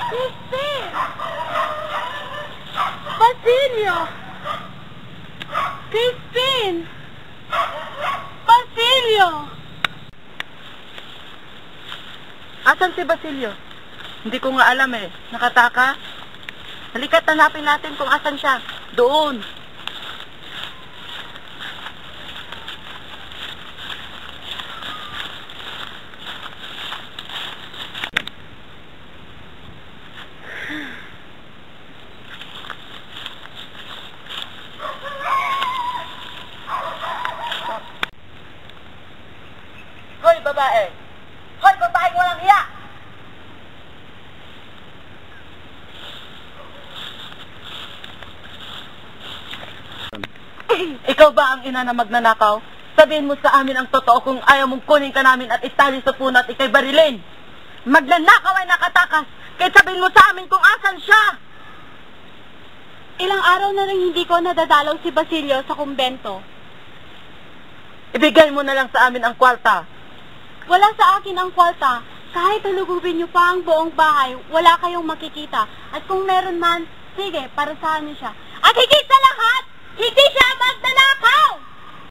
Crispin! Basilio! Crispin! Basilio! Asan si Basilio? Hindi ko nga alam eh. Nakataka? Halika't hanapin natin kung asan siya. Doon. Hoy, babae! Hoy, babae walang hiya! Ikaw ba ang ina na magnanakaw? Sabihin mo sa amin ang totoo kung ayaw mong kunin ka namin at istali sa puno at ikay barilin. Magnanakaw ay nakatakas, kahit sabihin mo sa amin kung asan siya. Ilang araw na rin hindi ko nadadalaw si Basilio sa kumbento. Ibigay mo na lang sa amin ang kwarta. Wala sa akin ang kwalta. Kahit halugubin niyo pa ang buong bahay, wala kayong makikita. At kung meron man, sige, parusahan niyo siya. At higit sa lahat, hindi siya magnanakaw!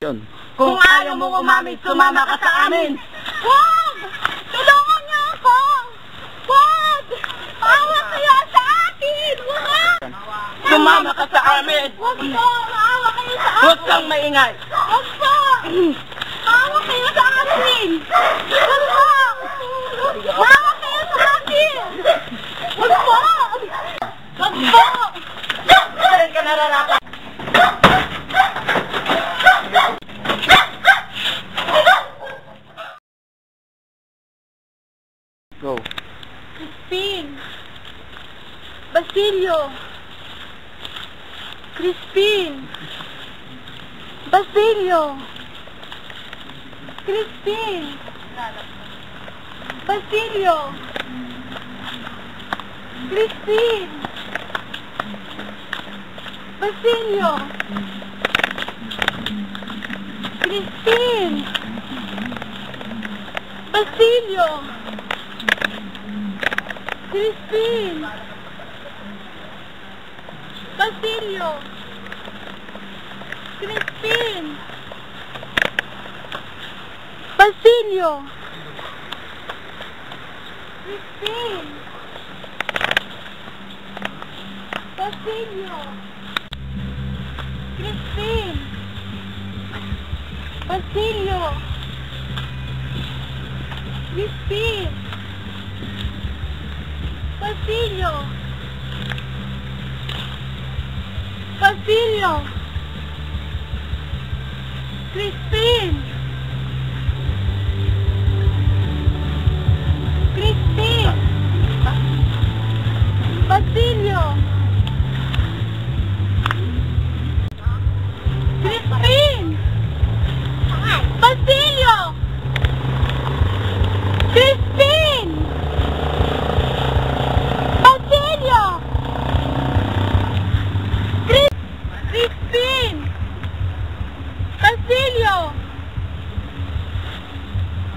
Yun. Kung ayaw mong umamig, sumama ka sa amin. Huwag! Tulungan niyo ako! Huwag! Maawa kayo sa akin! Huwag! Sumama ka sa amin. Huwag po! Maawa kayo sa akin! Huwag kang maingay. Huwag po! Maawa kayo sa akin! Huwag po! Maawa kayo sa akin! Huwag po! Huwag po! Saan ka nararapat? Go. Crispin! Basilio! Crispin! Basilio! Crispin! Basilio! Crispin! Basilio! Crispin! Basilio! Crispin! Basilio! Crispin! Basilio! Crispin! Basilio! Crispin! Basilio! Crispin! Basilio! Basilio! Crispin! Crispin! Basilio! Crispin! Basilio! Crispin! Basilio! Crispin! Basilio! Crispin! Basilio! Crispin! Basilio! Crispin! Basilio!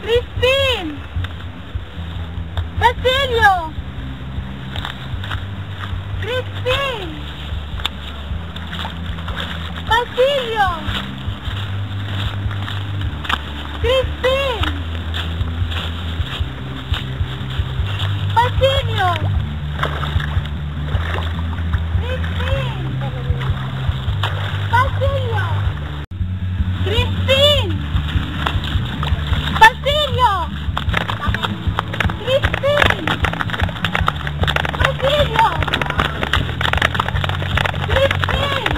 Crispin! Basilio! Crispin! Basilio! Crispin! Basilio! Crispin!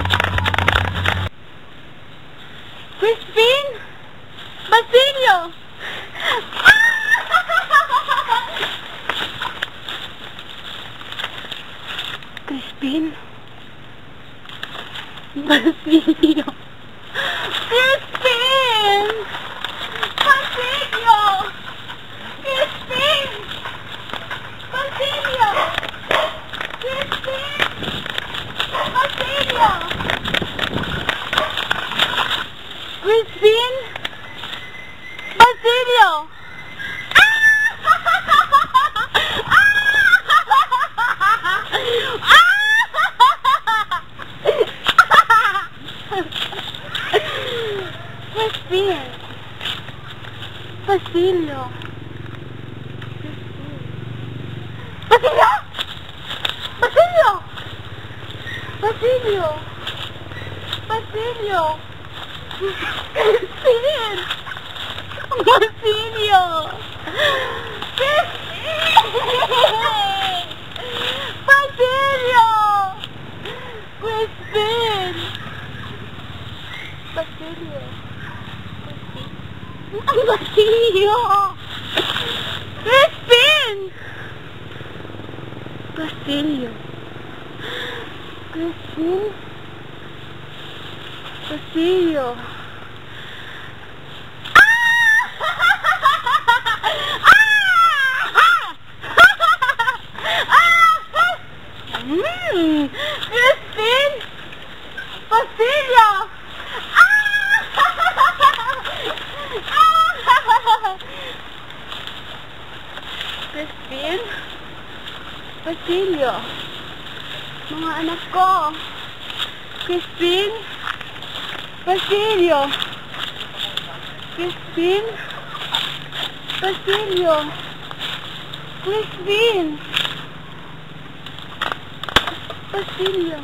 Crispin! Basilio! Crispin? Basilio! Crispin! Basilio! Crispin! Basilio! Crispin! Basilio! Crispin! Basilio! Basilio! Basilio! Christine! Basilio! Christine! Basilio! Christine! Basilio! Ang Basilio! Christine! Basilio! Christine? Basilio! Christine! Basilio! Christine? Basilio? Mga anak ko. Christine? Basilio? Christine? Basilio? Christine? Basilio?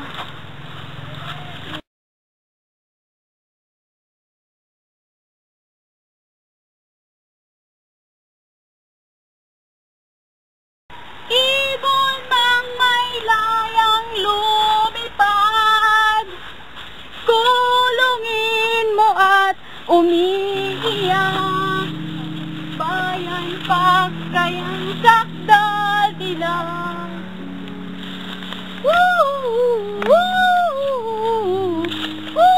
Ibon mang may layang lumipad, kulungin mo at umiiyak. Bayan pagkayang sakdal dilag. Woo! Woo! Woo!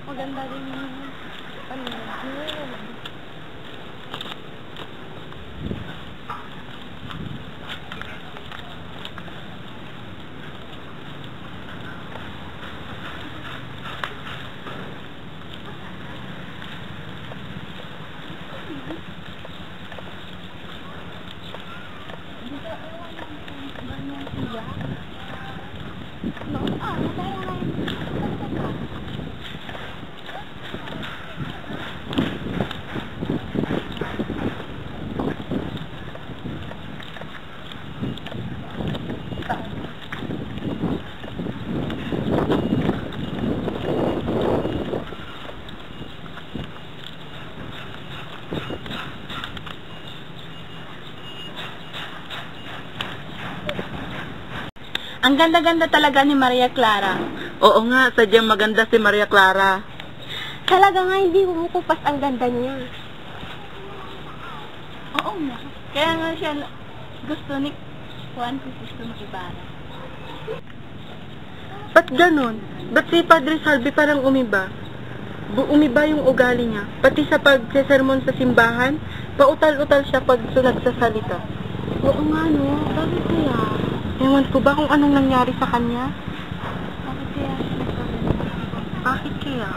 Maganda rin yung paligid. Ang ganda-ganda talaga ni Maria Clara. Oo nga, sadyang maganda si Maria Clara. Talaga nga hindi kumukupas ang ganda niya. Oo nga. Kaya nga siya gusto ni Juan Crisóstomo Ibarra. Ba't ganun? Ba't si Padre Salvi parang umiba? Umiba yung ugali niya. Pati sa pagsesermon sa simbahan, pautal-utal siya pag nagsasalita. Oo nga no, bakit kaya? Ewan ko ba kung anong nangyari sa kanya? Bakit kaya siya nagsasalita? Bakit kaya?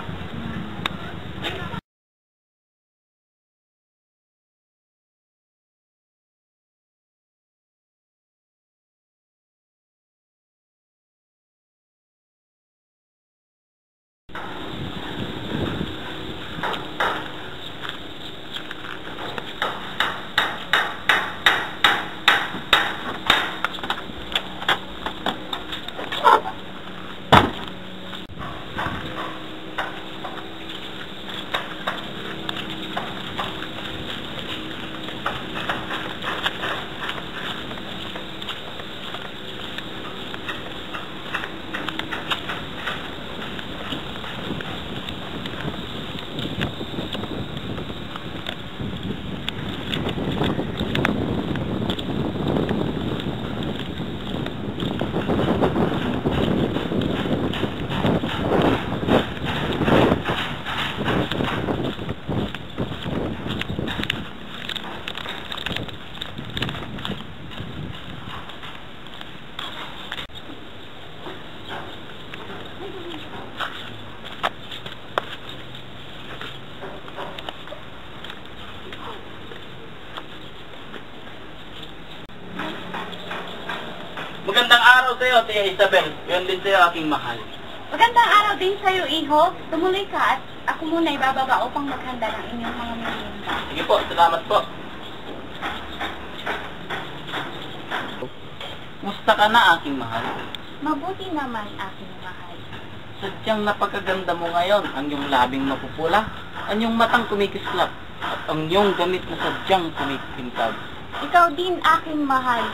Magandang araw sa iyo, Tia Isabel. Yun din sa iyo, aking mahal. Magandang araw din sa'yo, Iho. Tumuloy ka at ako muna ibababa upang maghanda ng inyong mga merienda. Sige po, salamat po. Musta ka na, aking mahal? Mabuti naman, aking mahal. Sadyang napakaganda mo ngayon. Ang iyong labing mapupula, ang iyong matang kumikislap, at ang iyong damit na sadyang kumikintag. Ikaw din, aking mahal.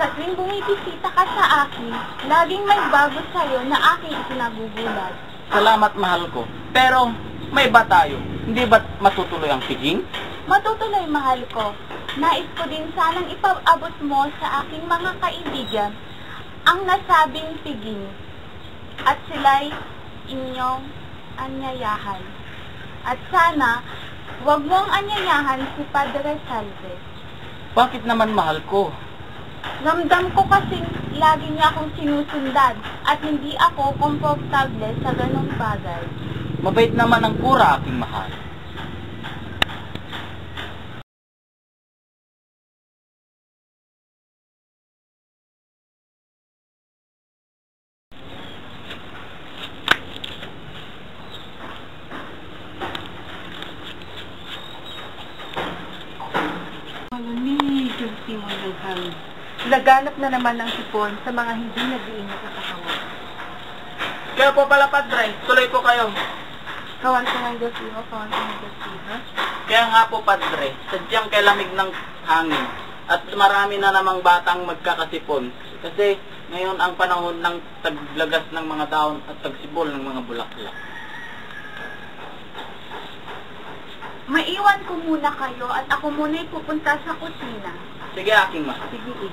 Sa tuwing bumibisita ka sa akin, laging may bago sa'yo na aking ikinagugulat. Salamat, mahal ko. Pero, may ba tayo? Hindi ba matutuloy ang piging? Matutuloy, mahal ko. Nais ko din sanang ipabot mo sa aking mga kaibigan ang nasabing piging. At sila'y inyong anyayahan. At sana, huwag mong anyayahan si Padre Salve. Bakit naman, mahal ko? Ramdam ko kasing lagi niya akong sinusundan at hindi ako komportable sa ganong bagay. Mabait naman ang kura, aking mahal. Malamig yung simon ng hangin. Laganap na naman ng sipon sa mga hindi nag-iingat na katawan. Kaya po pala, Padre, tuloy po kayo. Kawan ko ng Diyos, Iho, kawan ko ng Diyos, Iho. Kaya nga po, Padre, sadyang kailamig ng hangin. At marami na namang batang magkakasipon. Kasi ngayon ang panahon ng taglagas ng mga dahon at tagsibol ng mga bulaklak. Maiwan ko muna kayo at ako muna'y pupunta sa kusina. Sige, aking mahal. Sige, Iho.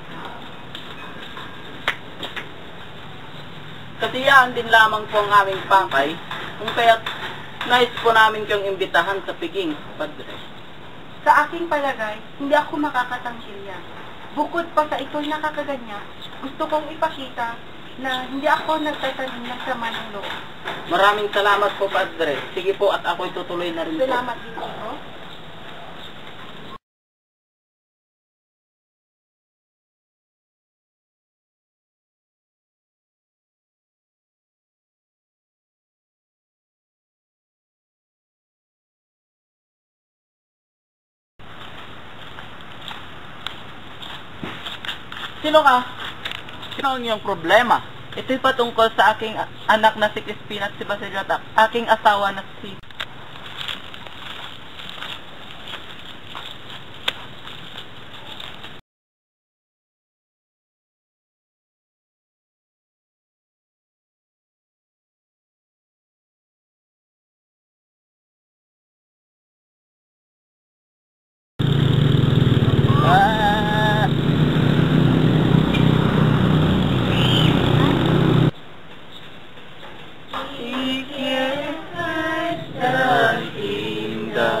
Kasiyahan din lamang po ang aming pakay, kung kaya't nais po namin kayong imbitahan sa piging, Padre. Sa aking palagay, hindi ako makakatangkil yan. Bukod pa sa ito'y nakakaganya, gusto kong ipakita na hindi ako nagtatanim ng sama ng loob. Maraming salamat po, Padre. Sige po, at ako'y tutuloy na rin po. Salamat din, Iho. Sino ka? Sino ang iyong problema? Ito'y patungkol sa aking anak na si Crispina at si Basilio at aking asawa na si...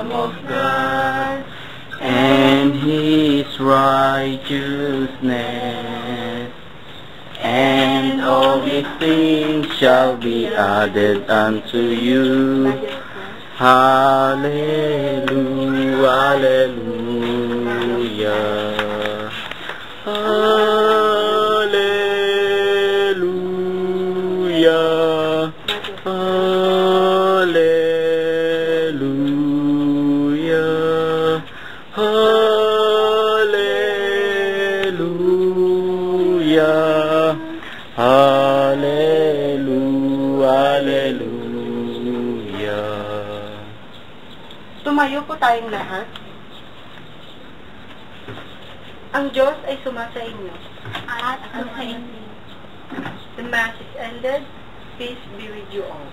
of God and His righteousness, and all these things shall be added unto you. Hallelujah, hallelujah, hallelujah, hallelujah, hallelujah, hallelujah, hallelujah. Tumayo po tayong lahat. Ang Diyos ay sumasa inyo. At ako sa inyo. The Mass is ended. Peace be with you all.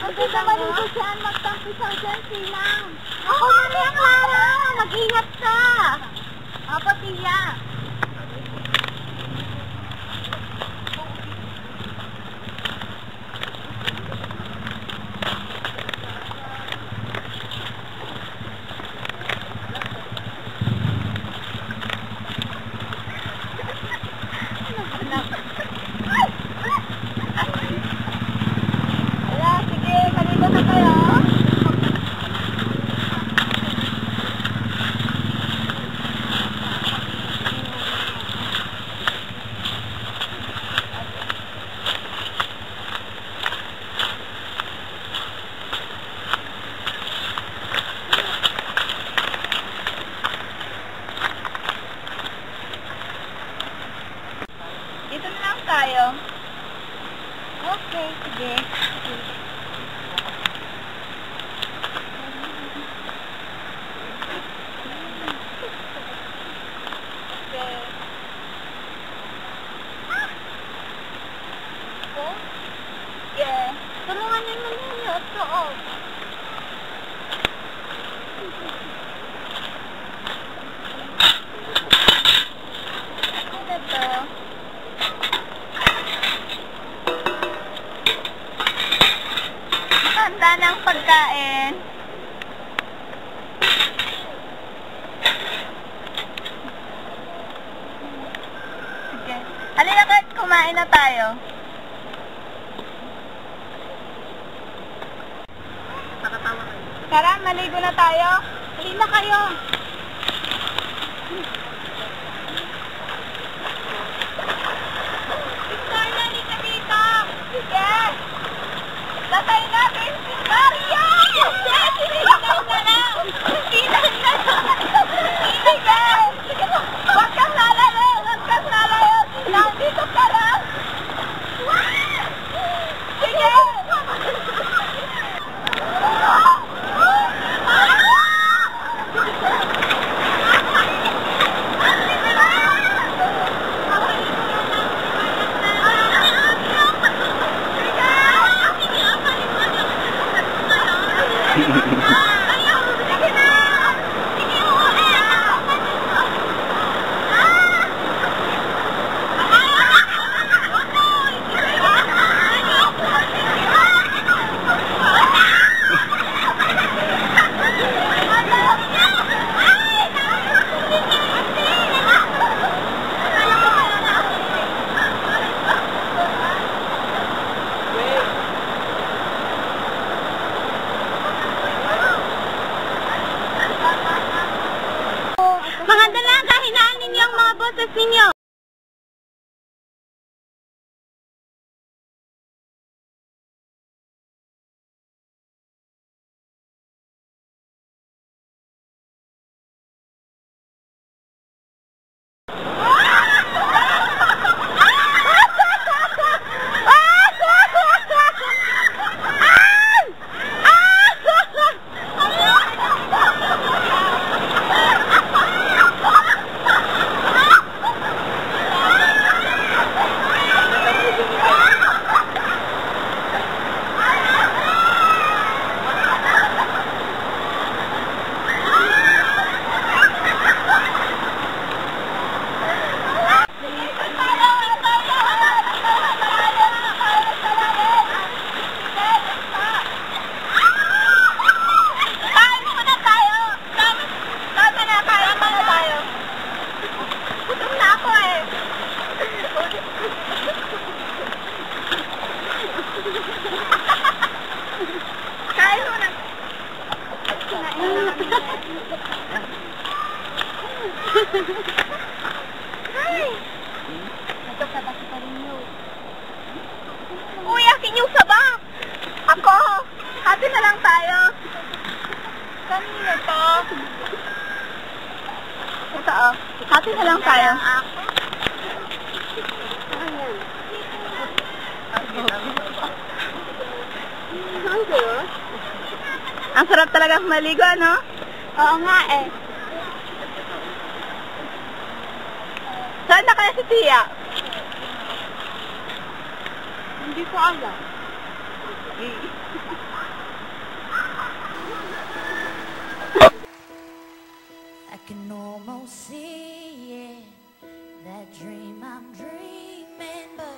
Kasi sa maligo siyan, magtampisaw dyan silang. Ako na niya, Clara. Mag-ingat ka. Apo, Tia. Wala, sige, maligo na kayo. Dito na lang tayo. Okay, sige. Okay. Yeah. Tulungan niyo naman ninyo. Oo. Ano to? Handa ng pagkain. Sige. Halina kahit kumain na tayo. Tara, maligo na tayo. Halina kayo. Victoria, halika dito. Sige. Tatay natin si Mario! Yes! Sinilinaw na lang! Sinilinaw na lang! Sige! Huwag kang lalayo! Huwag kang lalayo! Nandito ka lang! Sige! Mga dalaga, hinaan ninyo ang mga boses ninyo. Uy, akin yung sabak! Ako! Hati na lang tayo! Kanino to? Ito oh. Hati na lang tayo. Ang sarap talaga maligo, ano? Oo nga eh. Saan na kaya si Tia? Hindi ko alam. don't see it, that dream I'm dreaming, but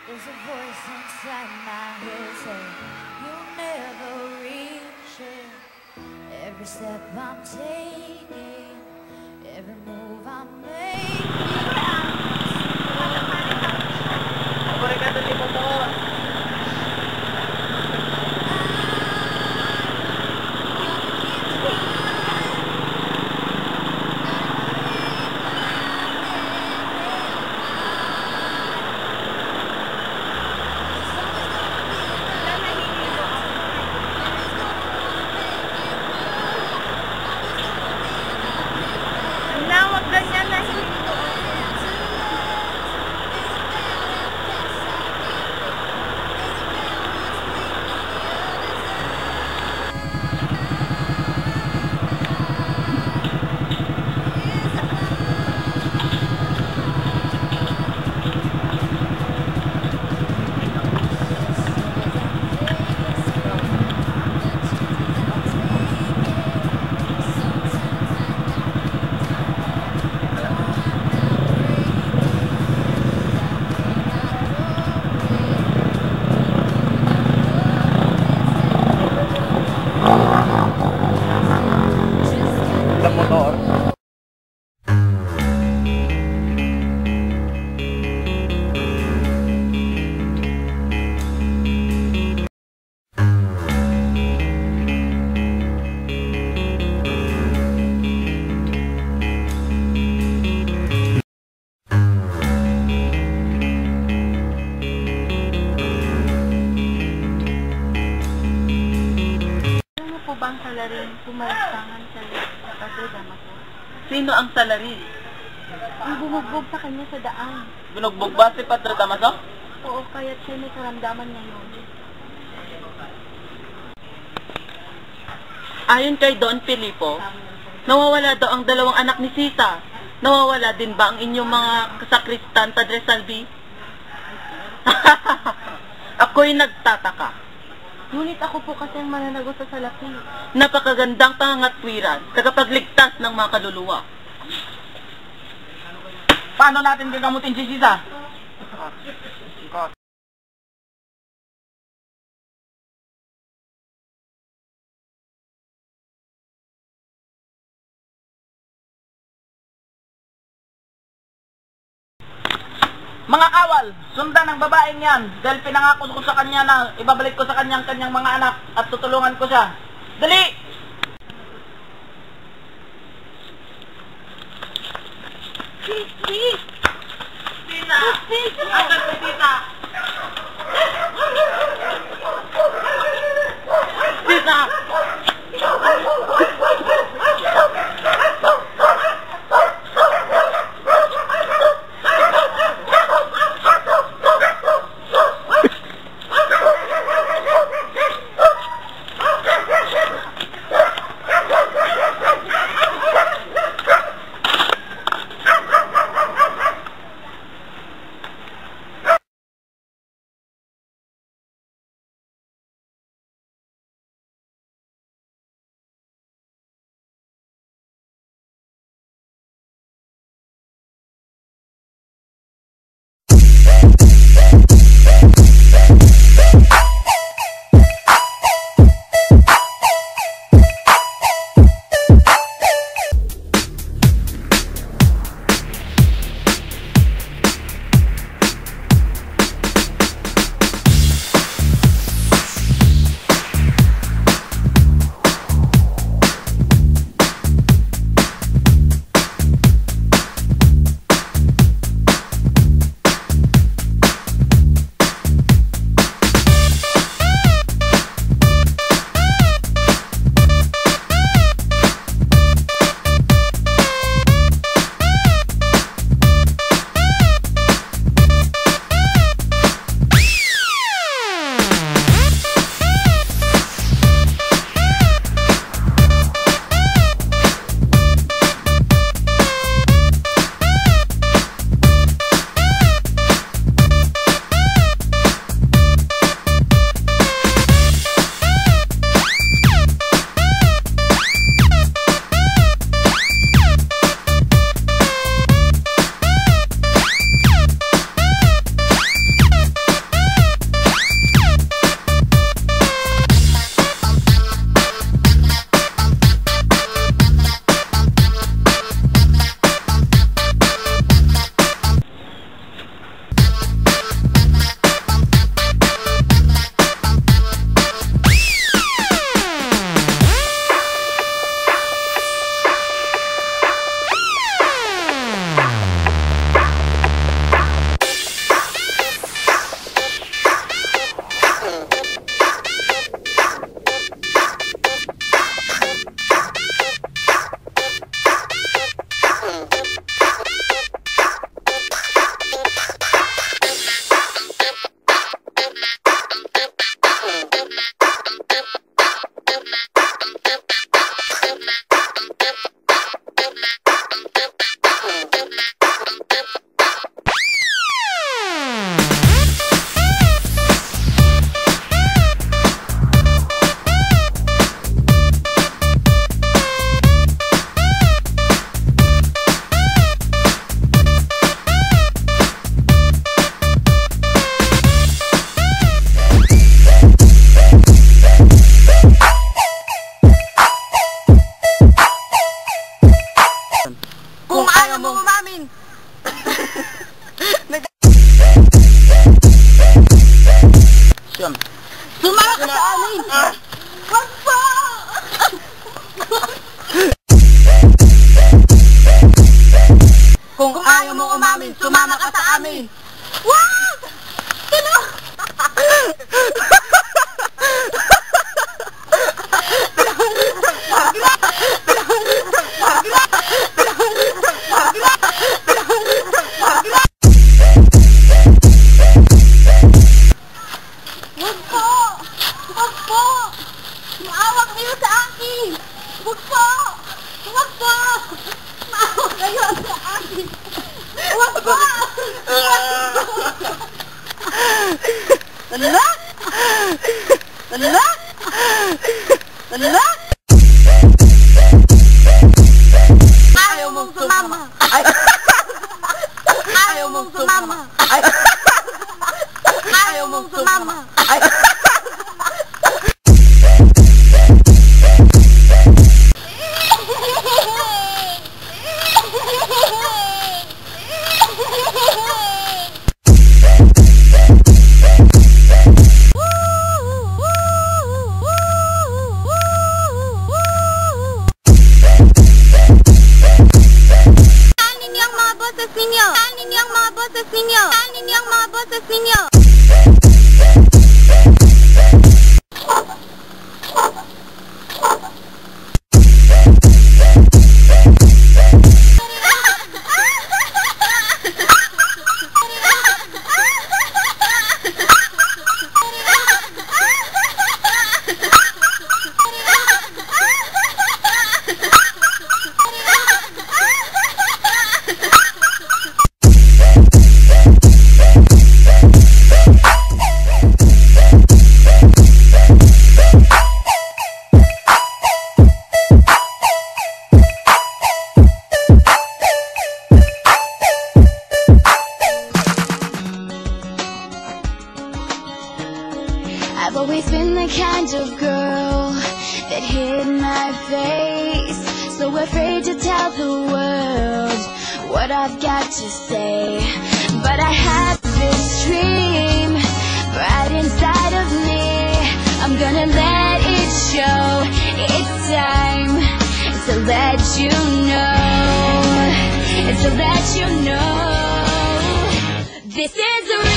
there's a voice inside my head saying you'll never reach it. Every step I'm taking, every move I'm making. Obrigado, Timotor. Wag ganyan na. Motor. Ano po bang salarin pumalantangan sa Padre Damaso? Sino ang salarin? Ang bumugbog sa kanya sa daan. Binugbog ba si Padre Damaso? Oo, kaya't siya may karamdaman ngayon. Ayon kay Don Filipo, nawawala daw ang dalawang anak ni Sisa. Nawawala din ba ang inyong mga kasakristan, Padre Salvi? Ako'y nagtataka. Ngunit ako po kasi ang mananagot sa salapi. Napakagandang pangangatwiran, tagapagligtas ng mga kaluluwa. Paano natin gagamutin si Sisa? Mga kawal, sundan ang babaeng yan dahil pinangako ko sa kanya na ibabalik ko sa kanyang mga anak at tutulungan ko siya. Dali! Sisi! Sisa! Asan si Sisa? Sumama ka sa amin! Wag po! Kung ayaw mo umamin, sumama ka sa amin! Wag! Sino? Wag po! Wag po! Maawa kayo sa akin! Wag po! Wag po! Maawa kayo sa akin! Wag po! Anak! Anak! Anak! Ayaw mong sumama! Ayaw mong sumama! Ayaw mong sumama! Kanin yung mga boses ninyo! Kanin yung mga boses ninyo! Kanin yung mga boses ninyo! I've always been the kind of girl that hid my face, so afraid to tell the world what I've got to say. But I have this dream right inside of me. I'm gonna let it show. It's time to let you know. To let you know. This is the